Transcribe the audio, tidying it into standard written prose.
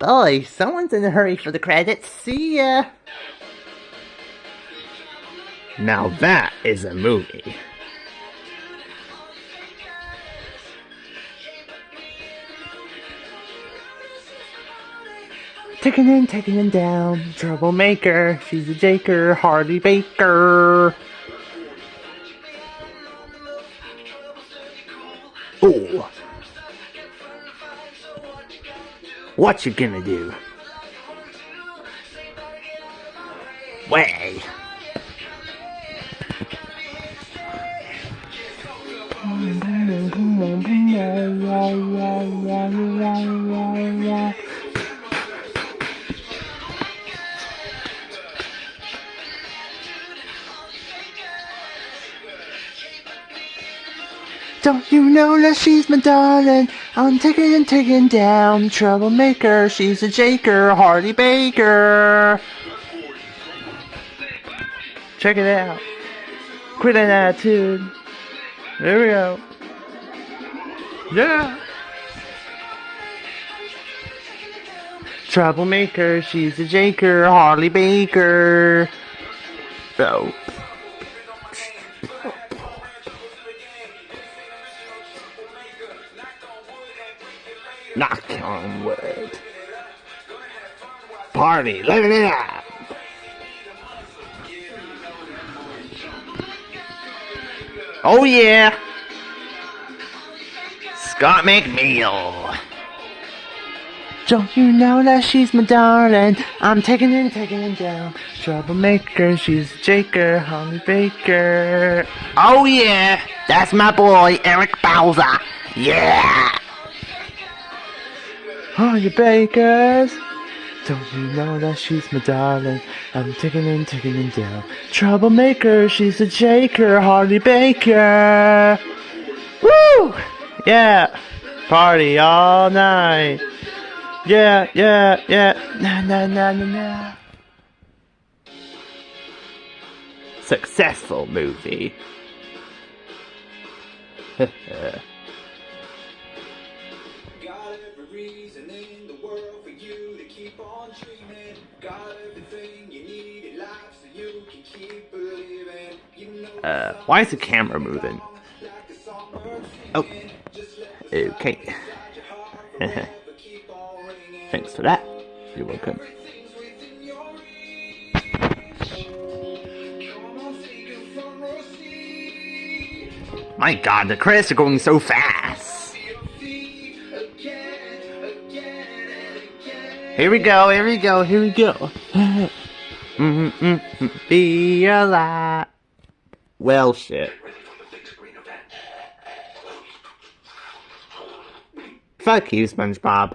Boy, someone's in a hurry for the credits. See ya! Now that is a movie. Taking in down, troublemaker, she's a jaker, Hardy Baker. Ooh. What you gonna do? Way. Don't you know that she's my darling? I'm taking down, troublemaker, she's a jaker, Hardy Baker. Check it out. Quit an attitude. There we go. Yeah. Troublemaker, she's a jaker, Harley Baker. Oh. Knock on wood. Party, living it up. Oh yeah. Scott McNeil. Don't you know that she's my darling? I'm taking it down. Troublemaker, she's a jaker, Holly Baker. Oh yeah, that's my boy Eric Bowser. Yeah. Harley Bakers. Don't you know that she's my darling? I'm taking it down. Troublemaker, she's a jaker, Harley Baker. Woo! Yeah. Party all night. Yeah. Na. Successful movie. Why is the camera moving? Oh. Okay. Thanks for that. You're welcome. My god, the credits are going so fast. Here we go. Be alive. Well, shit. Fuck you, SpongeBob.